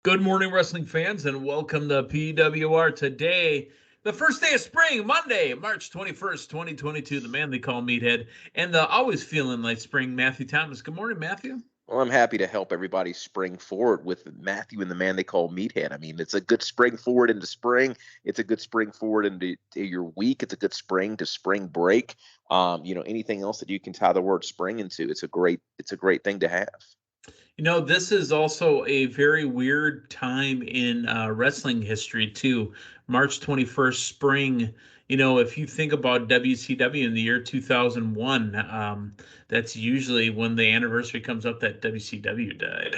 Good morning, wrestling fans, and welcome to PWR. Today, the first day of spring, Monday, March 21st, 2022, the man they call Meathead, and the always feeling like spring, Matthew Thomas. Good morning, Matthew. Well, I'm happy to help everybody spring forward with Matthew and the man they call Meathead. I mean, it's a good spring forward into spring. It's a good spring forward into your week. It's a good spring to spring break. Anything else that you can tie the word spring into, it's a great thing to have. This is also a very weird time in wrestling history, too. March 21st, spring. If you think about WCW in the year 2001, that's usually when the anniversary comes up that WCW died.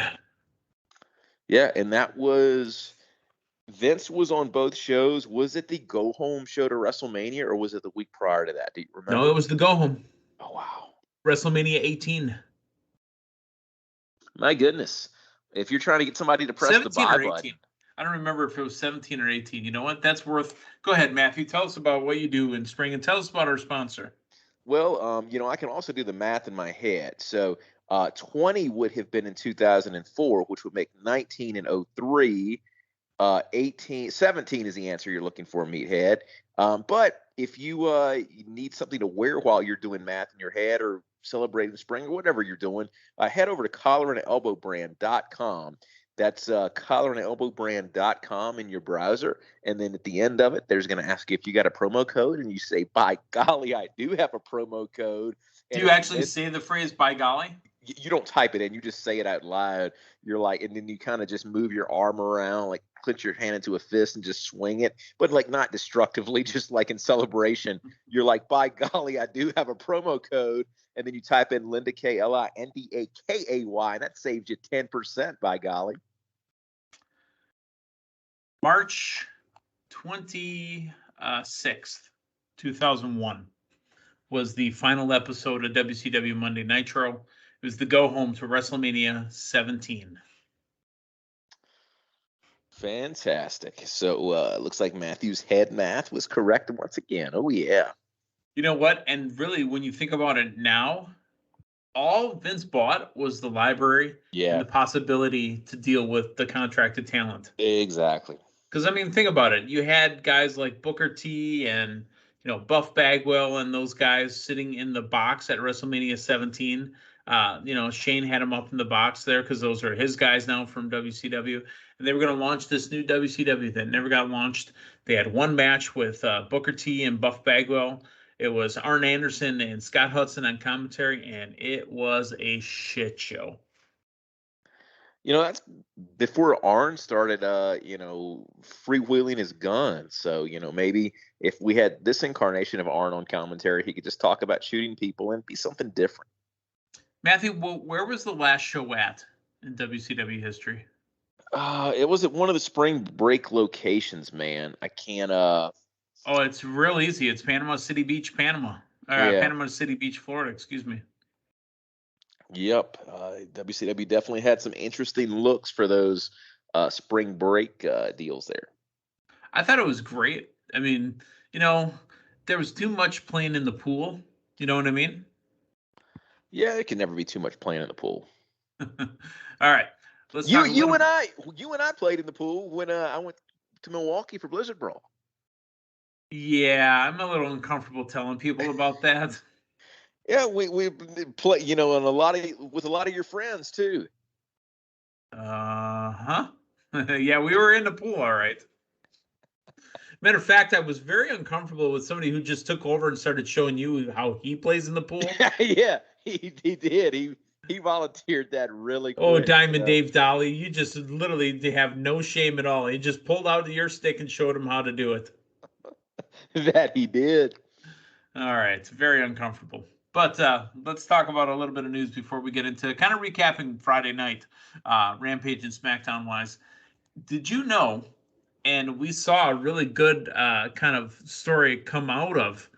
Yeah, and that was Vince was on both shows. Was it the go home show to WrestleMania, or was it the week prior to that? Do you remember? No, it was the go home. Oh, wow. WrestleMania 18. My goodness. If you're trying to get somebody to press the buy button. I don't remember if it was 17 or 18. You know what? That's worth. Go ahead, Matthew. Tell us about what you do in spring, and tell us about our sponsor. Well, I can also do the math in my head. So 20 would have been in 2004, which would make 19 in 03. 17 is the answer you're looking for, Meathead. But if you need something to wear while you're doing math in your head or celebrating spring or whatever you're doing, head over to collarandelbowbrand.com. That's collarandelbowbrand.com in your browser. And then at the end of it, there's going to ask you if you got a promo code, and you say, by golly, I do have a promo code. Do you actually say the phrase by golly? You don't type it in, you just say it out loud. You're like, and then you kind of just move your arm around, like clench your hand into a fist and just swing it, but like not destructively, just like in celebration. You're like, by golly, I do have a promo code. And then you type in Linda KLINDAKAY, and that saves you 10%, by golly. March 26th, 2001 was the final episode of WCW Monday Nitro. It was the go home to WrestleMania 17. Fantastic. So it looks like Matthew's head math was correct once again. Oh, yeah. You know what? And really, when you think about it now, all Vince bought was the library and the possibility to deal with the contracted talent. Exactly. Because, I mean, think about it. You had guys like Booker T and, Buff Bagwell and those guys sitting in the box at WrestleMania 17. Shane had him up in the box there because those are his guys now from WCW. And they were going to launch this new WCW that never got launched. They had one match with Booker T and Buff Bagwell. It was Arn Anderson and Scott Hudson on commentary, and it was a shit show. That's before Arn started, freewheeling his gun. So, maybe if we had this incarnation of Arn on commentary, he could just talk about shooting people and be something different. Matthew, where was the last show at in WCW history? It was at one of the spring break locations, man. I can't. Oh, it's real easy. It's Panama City Beach, Panama. Panama City Beach, Florida. Excuse me. Yep. WCW definitely had some interesting looks for those spring break deals there. I thought it was great. I mean, there was too much playing in the pool. You know what I mean? Yeah, it can never be too much playing in the pool. All right. You and I played in the pool when I went to Milwaukee for Blizzard Brawl. Yeah, I'm a little uncomfortable telling people about that. Yeah, we play, and with a lot of your friends too. Yeah, we were in the pool, all right. Matter of fact, I was very uncomfortable with somebody who just took over and started showing you how he plays in the pool. Yeah, he did. He volunteered that really quick. Oh, Diamond Dave Dolly, you just literally have no shame at all. He just pulled out your stick and showed him how to do it. That he did. All right, it's very uncomfortable. But let's talk about a little bit of news before we get into kind of recapping Friday night, Rampage and Smackdown wise. Did you know, and we saw a really good kind of story come out of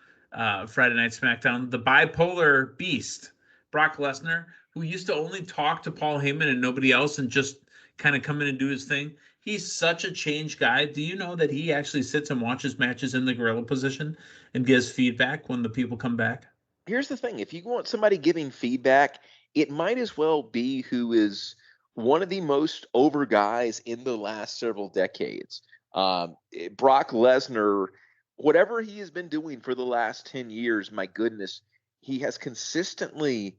Friday Night Smackdown, the bipolar beast, Brock Lesnar, who used to only talk to Paul Heyman and nobody else and just kind of come in and do his thing. He's such a changed guy. Do you know that he actually sits and watches matches in the gorilla position and gives feedback when the people come back? Here's the thing. If you want somebody giving feedback, it might as well be who is one of the most over guys in the last several decades. Brock Lesnar, whatever he has been doing for the last 10 years, my goodness, he has consistently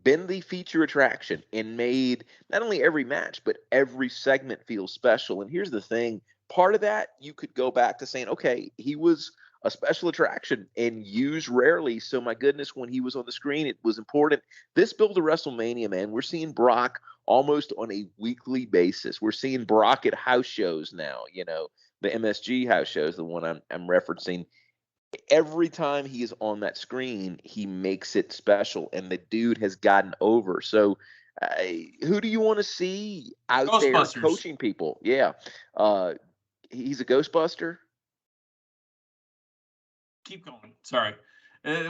been the feature attraction and made not only every match, but every segment feel special. And here's the thing, part of that, you could go back to saying, okay, he was a special attraction and used rarely. So my goodness, when he was on the screen, it was important. This build to WrestleMania, man, we're seeing Brock almost on a weekly basis. We're seeing Brock at house shows now, the MSG house shows, the one I'm referencing. Every time he is on that screen, he makes it special, and the dude has gotten over. So who do you want to see out there coaching people? Yeah. He's a Ghostbuster. Keep going. Sorry.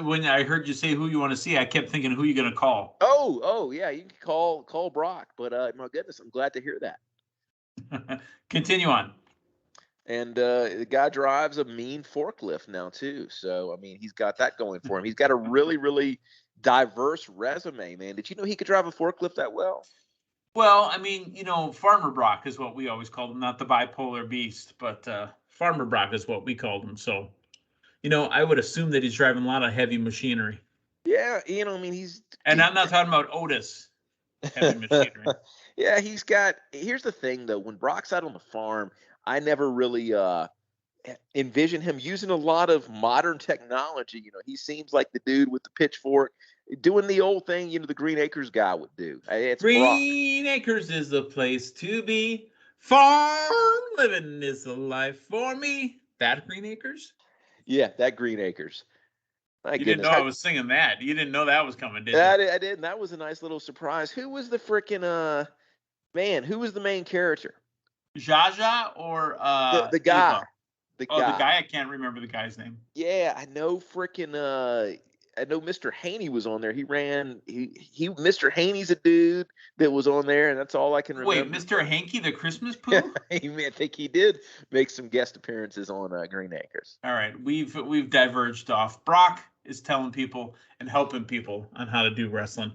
When I heard you say who you want to see, I kept thinking who you going to call. Oh, yeah. You can call Brock, but my goodness, I'm glad to hear that. Continue on. And the guy drives a mean forklift now too. So I mean, he's got that going for him. He's got a really, really diverse resume, man. Did you know he could drive a forklift that well? Well, I mean, Farmer Brock is what we always called him, not the bipolar beast, but Farmer Brock is what we called him. So, I would assume that he's driving a lot of heavy machinery. Yeah, I mean, And I'm not talking about Otis heavy machinery. Yeah, here's the thing, though. When Brock's out on the farm, I never really envision him using a lot of modern technology. He seems like the dude with the pitchfork doing the old thing, the Green Acres guy would do. It's Green Brock. Acres is the place to be. Farm living is the life for me. That Green Acres? Yeah, that Green Acres. My goodness. Didn't know I was singing that. You didn't know that was coming, did you? I did, and that was a nice little surprise. Who was the freaking man? Who was the main character? Jaja or the guy? Ava? The guy. I can't remember the guy's name. Yeah, I know. I know Mr. Haney was on there. He Mr. Haney's a dude that was on there, and that's all I can remember. Wait, Mr. Hanky, the Christmas poo? I think he did make some guest appearances on Green Acres. All right, we've diverged off. Brock is telling people and helping people on how to do wrestling.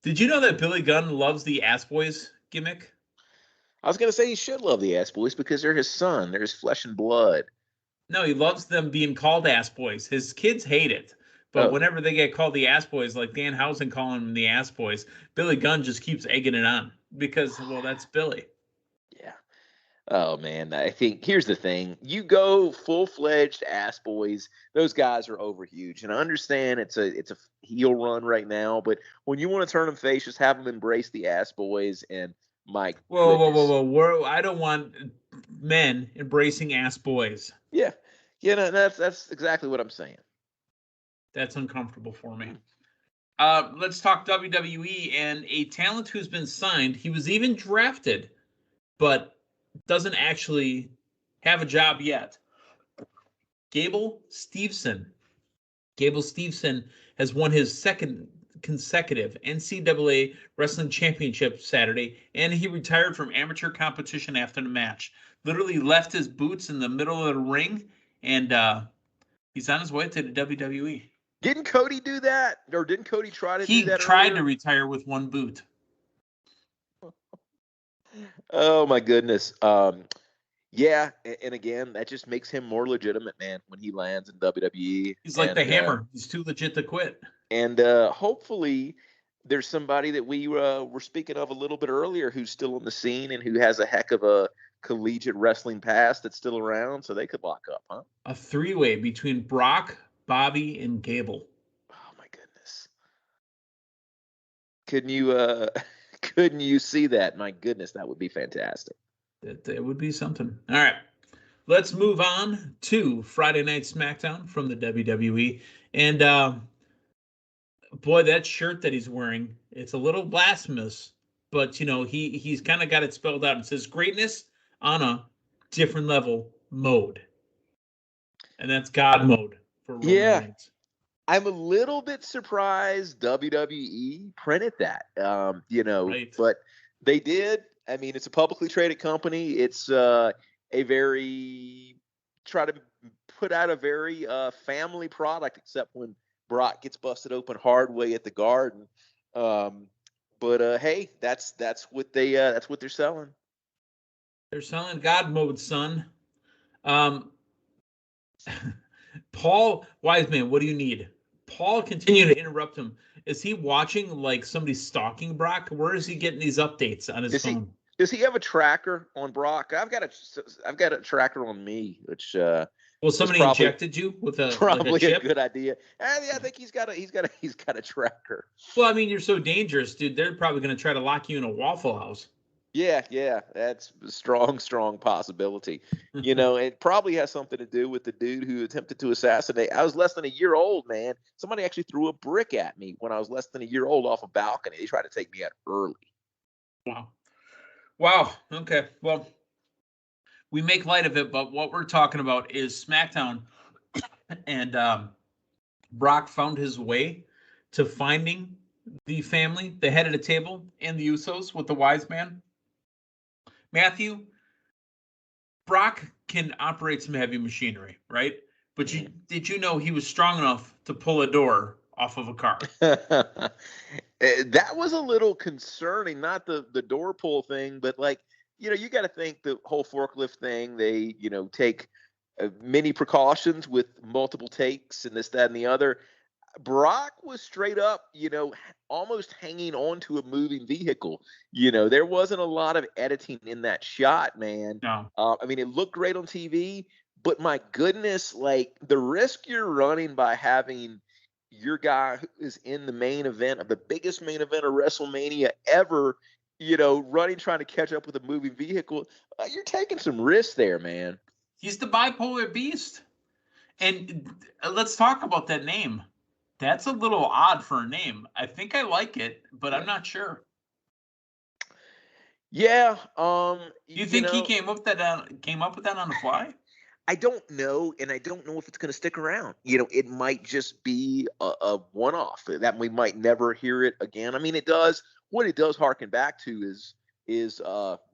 Did you know that Billy Gunn loves the Ass Boys gimmick? I was going to say he should love the Ass Boys because they're his son. They're his flesh and blood. No, he loves them being called Ass Boys. His kids hate it. But whenever they get called the Ass Boys, like Dan Housen calling them the Ass Boys, Billy Gunn just keeps egging it on because, well, that's Billy. Yeah. Oh, man. I think here's the thing. You go full-fledged Ass Boys, those guys are over huge. And I understand it's a heel run right now, but when you want to turn them face, just have them embrace the Ass Boys and Mike. Whoa. I don't want men embracing Ass Boys. Yeah. No, that's exactly what I'm saying. That's uncomfortable for me. Let's talk WWE and a talent who's been signed. He was even drafted, but doesn't actually have a job yet. Gable Steveson. Gable Steveson has won his second consecutive NCAA Wrestling Championship Saturday, and he retired from amateur competition after the match. Literally left his boots in the middle of the ring, and he's on his way to the WWE. Didn't Cody do that? Or didn't Cody try to do that? He tried to retire with one boot. Oh, my goodness. Yeah, and again, that just makes him more legitimate, man, when he lands in WWE. He's like the Hammer. He's too legit to quit. And hopefully there's somebody that we were speaking of a little bit earlier who's still on the scene and who has a heck of a collegiate wrestling past that's still around, so they could lock up, huh? A three-way between Brock, Bobby, and Gable. Oh, my goodness. Couldn't you see that? My goodness, that would be fantastic. That would be something. All right. Let's move on to Friday Night SmackDown from the WWE. And boy, that shirt that he's wearing, it's a little blasphemous, but he's kind of got it spelled out. It says greatness on a different level mode. And that's God mode for Roman Reigns. I'm a little bit surprised WWE printed that, right. But they did. I mean, it's a publicly traded company. It's try to put out a very family product, except when Brock gets busted open hard way at the Garden. But hey, that's what they're selling. They're selling God mode, son. Um, Paul Wiseman, what do you need? Paul continued to interrupt him. Is he watching like somebody stalking Brock? Where is he getting these updates on his Does he phone? does he have a tracker on Brock? I've got a tracker on me, which Well, is somebody probably injected you with a probably a chip. good idea. And yeah, I think he's got a tracker. Well, I mean, you're so dangerous, dude. They're probably going to try to lock you in a Waffle House. Yeah, that's a strong possibility. It probably has something to do with the dude who attempted to assassinate. I was less than a year old, man. Somebody actually threw a brick at me when I was less than a year old off a balcony. They tried to take me out early. Wow. Okay. Well, we make light of it, but what we're talking about is SmackDown, and Brock found his way to finding the family, the head of the table, and the Usos with the wise man. Matthew, Brock can operate some heavy machinery, right? But did you know he was strong enough to pull a door off of a car? That was a little concerning, not the door pull thing, but you got to think the whole forklift thing. They take many precautions with multiple takes and this, that, and the other. Brock was straight up, almost hanging on to a moving vehicle. There wasn't a lot of editing in that shot, man. No. I mean, it looked great on TV, but my goodness, like the risk you're running by having your guy who is in the main event of the biggest main event of WrestleMania ever, running, trying to catch up with a moving vehicle, you're taking some risks there, man. He's the bipolar beast. And let's talk about that name. That's a little odd for a name. I think I like it, but I'm not sure. Yeah. Do you think he came up with that on the fly? I don't know, and I don't know if it's going to stick around. It might just be a one-off that we might never hear it again. I mean, it does. What it does harken back to is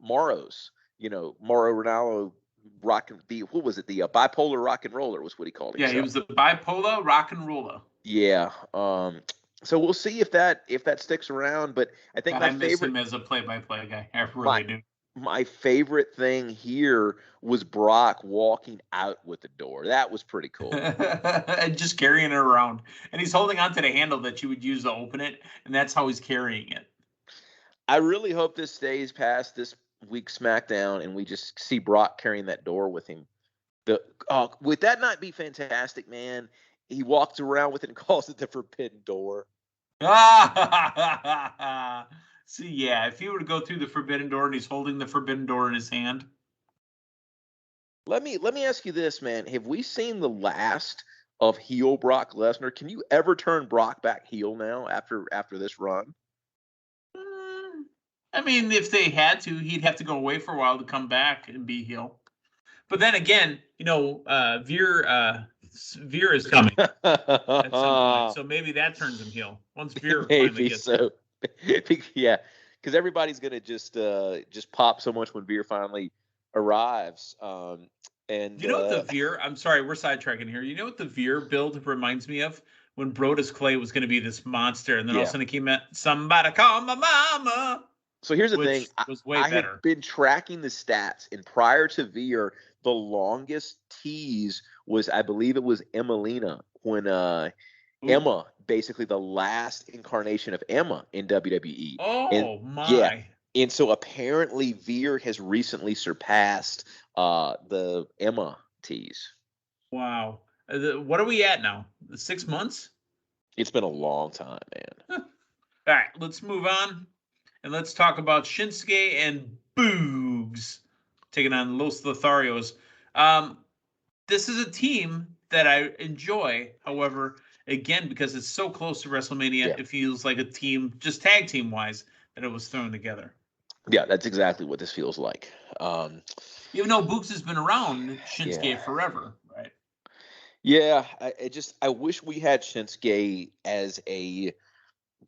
Morrow's. Mauro Ranallo rocking what was it? The bipolar rock and roller was what he called himself. Yeah, he was the bipolar rock and roller. Yeah. So we'll see if that sticks around. But I think I miss him as a play-by-play guy. I really do. My favorite thing here was Brock walking out with the door. That was pretty cool. And just carrying it around. And he's holding onto the handle that you would use to open it, and that's how he's carrying it. I really hope this stays past this week's SmackDown and we just see Brock carrying that door with him. Would that not be fantastic, man? He walks around with it and calls it the Forbidden Door. See, yeah, if he were to go through the Forbidden Door and he's holding the Forbidden Door in his hand. Let me ask you this, man. Have we seen the last of heel Brock Lesnar? Can you ever turn Brock back heel now after this run? I mean, if they had to, he'd have to go away for a while to come back and be heel. But then again, Veer is coming at some point, so maybe that turns him heel once Veer finally gets so. Yeah, because everybody's gonna just pop so much when Veer finally arrives. And you know what the Veer? I'm sorry, we're sidetracking here. You know what the Veer build reminds me of? When Brodus Clay was going to be this monster, and then all of a sudden he came out, somebody call my mama. So here's the thing. Was way better. Have been tracking the stats, and prior to Veer, the longest tease was, I believe it was Emelina, when Emma, basically the last incarnation of Emma in WWE. Oh, my. Yeah. And so apparently Veer has recently surpassed the Emma tease. Wow. What are we at now? 6 months? It's been a long time, man. All right, let's move on. And let's talk about Shinsuke and Boogs taking on Los Lotharios. This is a team that I enjoy. However, again, because it's so close to WrestleMania, It feels like a team, just tag team wise, that it was thrown together. Yeah, that's exactly what this feels like. Even though Boogs has been around Shinsuke forever, right? Yeah, I wish we had Shinsuke as a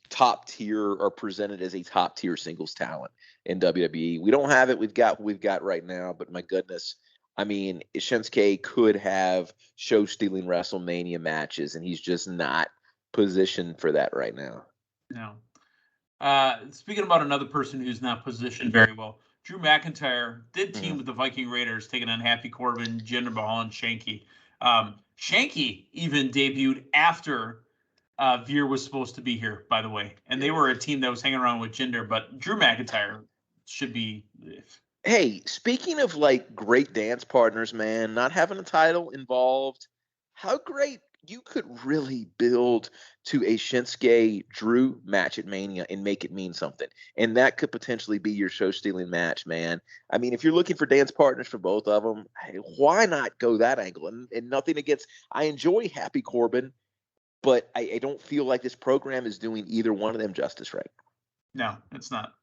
top tier or presented as a top tier singles talent in WWE. We don't have it. We've got what we've got right now, but my goodness, I mean, Shinsuke could have show-stealing WrestleMania matches, and he's just not positioned for that right now. No. Speaking about another person who's not positioned very well, Drew McIntyre did team Mhm. with the Viking Raiders, taking on Happy Corbin, Jinder Mahal, and Shanky. Shanky even debuted after Veer was supposed to be here, by the way, and they were a team that was hanging around with Jinder, but Drew McIntyre should be. Hey, speaking of like great dance partners, man, not having a title involved, how great you could really build to a Shinsuke Drew match at Mania and make it mean something. And that could potentially be your show stealing match, man. I mean, if you're looking for dance partners for both of them, hey, why not go that angle? And nothing against, I enjoy Happy Corbin, but I don't feel like this program is doing either one of them justice right. No, it's not.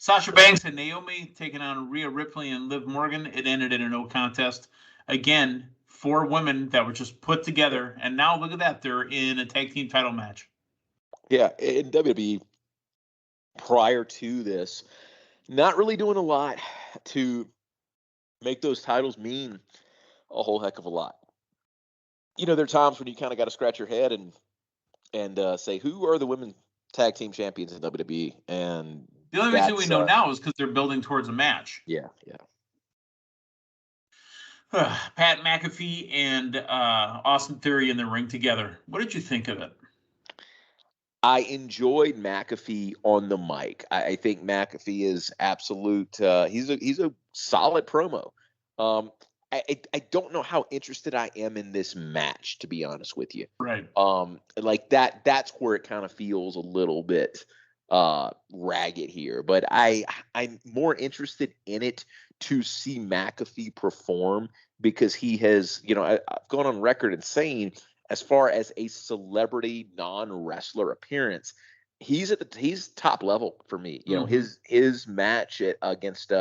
Sasha Banks and Naomi taking on Rhea Ripley and Liv Morgan. It ended in a no contest. Again, 4 women that were just put together, and now look at that. They're in a tag team title match. Yeah, in WWE prior to this, not really doing a lot to make those titles mean a whole heck of a lot. You know, there are times when you kind of got to scratch your head and say, who are the women tag team champions in WWE? And The only reason we that's know now is because they're building towards a match. yeah. Pat McAfee and Austin Theory in the ring together. What did you think of it? I enjoyed McAfee on the mic. I think McAfee is absolute. He's a solid promo. I don't know how interested I am in this match, to be honest with you. Right. Like that's where it kind of feels a little bit ragged here. But I'm more interested in it to see McAfee perform because he has, I've gone on record and saying, as far as a celebrity non-wrestler appearance, he's top level for me. His match against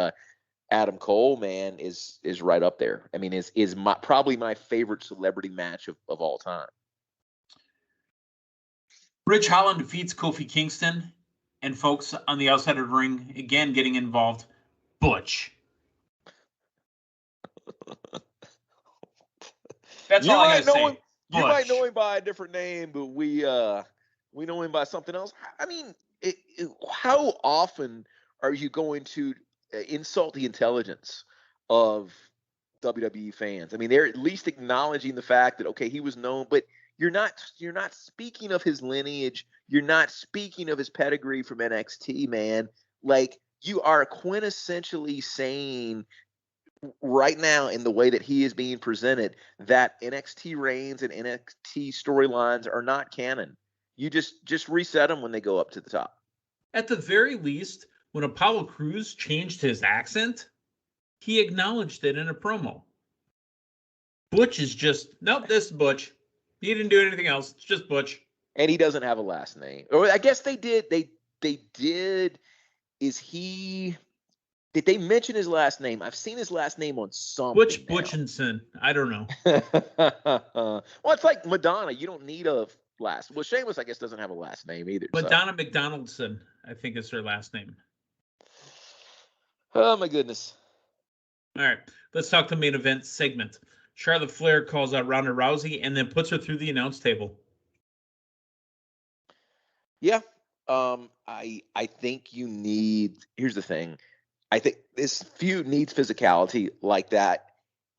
Adam Cole, man, is right up there. I mean, is probably my favorite celebrity match of all time. Rich Holland defeats Kofi Kingston, and folks on the outside of the ring again getting involved. Butch. That's all I gotta say. You might know him by a different name, but we know him by something else. I mean, how often are you going to insult the intelligence of WWE fans? I mean, they're at least acknowledging the fact that okay, he was known, but you're not speaking of his lineage. You're not speaking of his pedigree from NXT, man. Like you are quintessentially saying right now in the way that he is being presented that NXT reigns and NXT storylines are not canon. You just reset them when they go up to the top. At the very least, when Apollo Crews changed his accent, he acknowledged it in a promo. Butch is just, nope, this is Butch. He didn't do anything else. It's just Butch. And he doesn't have a last name. Or I guess they did. They did. Did they mention his last name? I've seen his last name on something. Butchinson. I don't know. Well, it's like Madonna. You don't need a last. Well, Sheamus, I guess, doesn't have a last name either. Madonna McDonaldson, I think is her last name. Oh, my goodness. All right. Let's talk the main event segment. Charlotte Flair calls out Ronda Rousey and then puts her through the announce table. Yeah. I think you need. Here's the thing. I think this feud needs physicality like that.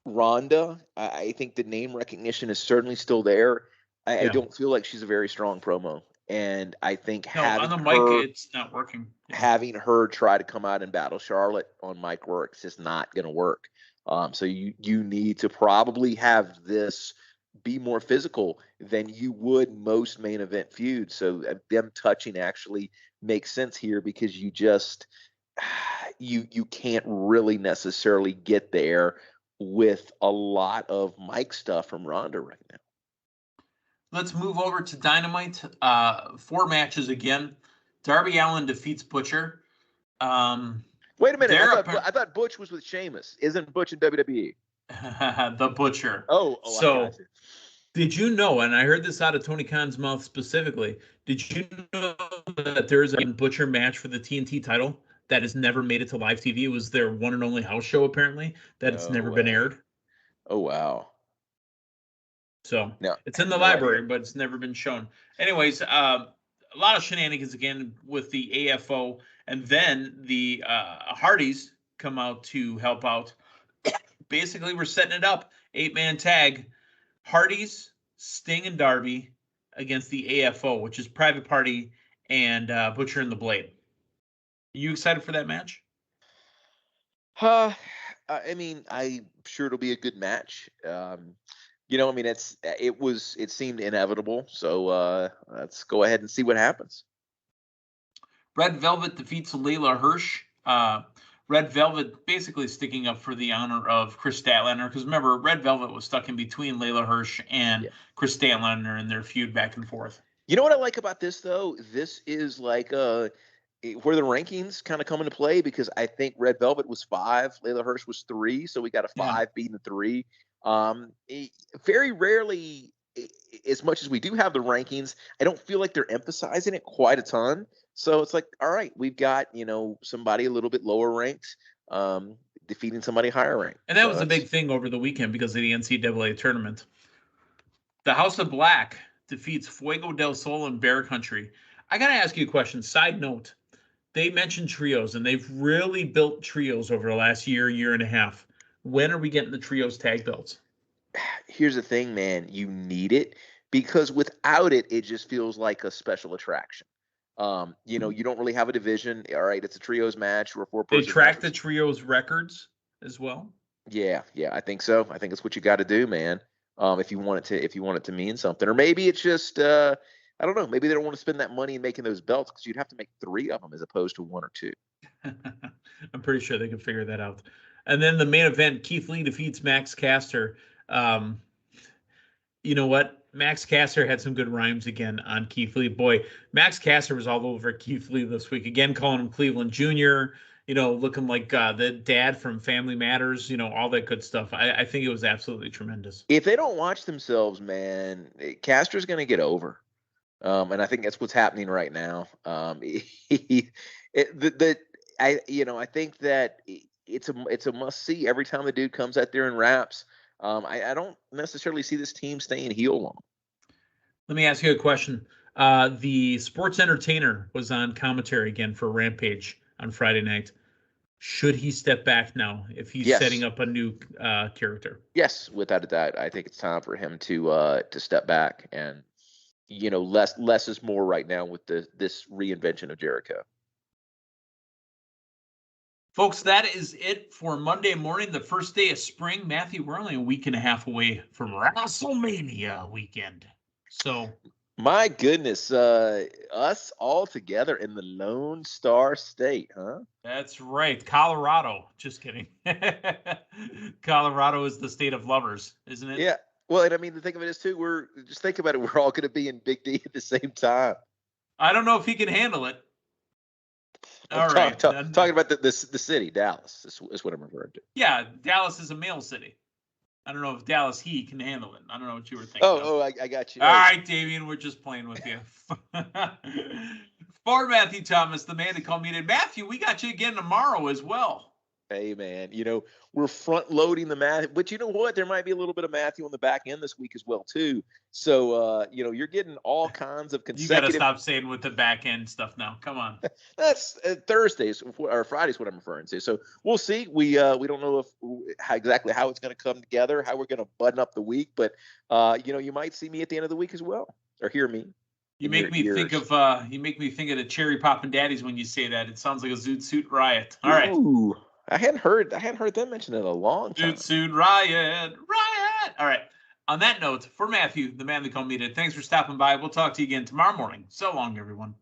Ronda, I think the name recognition is certainly still there. I don't feel like she's a very strong promo. And I think on the mic, it's not working. Having her try to come out and battle Charlotte on mic works is not going to work. So you need to probably have this be more physical than you would most main event feuds. So them touching actually makes sense here because you just you can't really necessarily get there with a lot of mic stuff from Ronda right now. Let's move over to Dynamite. 4 matches again. Darby Allin defeats Butcher. Wait a minute. I thought Butch was with Sheamus. Isn't Butch in WWE? The Butcher. Oh, so did you know, and I heard this out of Tony Khan's mouth specifically, did you know that there's a Butcher match for the TNT title that has never made it to live TV? It was their one and only house show, apparently, that it's never been aired. Oh, wow. So it's in the library, but it's never been shown. Anyways, lot of shenanigans again with the AFO, and then the Hardys come out to help out. Basically, we're setting it up 8-man tag, Hardys, Sting, and Darby against the AFO, which is Private Party and Butcher and the Blade. You excited for that match? I mean, I'm sure it'll be a good match. I mean, it seemed inevitable. So let's go ahead and see what happens. Red Velvet defeats Layla Hirsch. Red Velvet basically sticking up for the honor of Chris Statlander, because remember, Red Velvet was stuck in between Layla Hirsch and Chris Statlander in their feud back and forth. You know what I like about this, though? This is like where the rankings kind of come into play, because I think Red Velvet was 5, Layla Hirsch was 3, so we got a 5 beating the 3. Very rarely, as much as we do have the rankings, I don't feel like they're emphasizing it quite a ton. So it's like, all right, we've got, somebody a little bit lower ranked, defeating somebody higher ranked. And that was a big thing over the weekend because of the NCAA tournament. The House of Black defeats Fuego del Sol and Bear Country. I got to ask you a question. Side note, they mentioned trios, and they've really built trios over the last year and a half. When are we getting the trios tag belts? Here's the thing, man. You need it, because without it, it just feels like a special attraction. You don't really have a division. All right, it's a trios match or a 4-person. They track the trios records as well. Yeah, I think so. I think it's what you got to do, man. If you want it to mean something, or maybe it's just I don't know. Maybe they don't want to spend that money making those belts, because you'd have to make 3 of them as opposed to 1 or 2. I'm pretty sure they can figure that out. And then the main event, Keith Lee defeats Max Caster. You know what? Max Caster had some good rhymes again on Keith Lee. Boy, Max Caster was all over Keith Lee this week. Again, calling him Cleveland Jr., looking like the dad from Family Matters, all that good stuff. I think it was absolutely tremendous. If they don't watch themselves, man, Caster's going to get over. And I think that's what's happening right now. I think that it's a must see every time the dude comes out there and raps. I don't necessarily see this team staying heel long. Let me ask you a question. The sports entertainer was on commentary again for Rampage on Friday night. Should he step back now if he's setting up a new character? Yes, without a doubt. I think it's time for him to step back, and less is more right now with this reinvention of Jericho. Folks, that is it for Monday morning, the first day of spring. Matthew, we're only a week and a half away from WrestleMania weekend. So, my goodness, us all together in the Lone Star State, huh? That's right. Colorado. Just kidding. Colorado is the state of lovers, isn't it? Yeah. Well, and I mean, the thing of it is, too, just think about it. We're all going to be in Big D at the same time. I don't know if he can handle it. All right. Talking about the city, Dallas, is what I'm referring to. Yeah, Dallas is a male city. I don't know if Dallas he can handle it. I don't know what you were thinking. I got you. All right, Damian, we're just playing with you. For Matthew Thomas, the man to call me. Matthew, we got you again tomorrow as well. Hey, man, we're front loading the Matthew, but you know what? There might be a little bit of Matthew on the back end this week as well, too. So, you're getting all kinds of consecutive. You got to stop saying with the back end stuff now. Come on. That's Thursdays or Fridays, what I'm referring to. So we'll see. We don't know exactly how it's going to come together, how we're going to button up the week, but you might see me at the end of the week as well, or hear me. You make me think of the Cherry Poppin' Daddies when you say that. It sounds like a Zoot Suit Riot. All right. Ooh. I hadn't heard them mention it in a long time. Zoot Suit Riot. All right. On that note, for Matthew, the man they call me, thanks for stopping by. We'll talk to you again tomorrow morning. So long, everyone.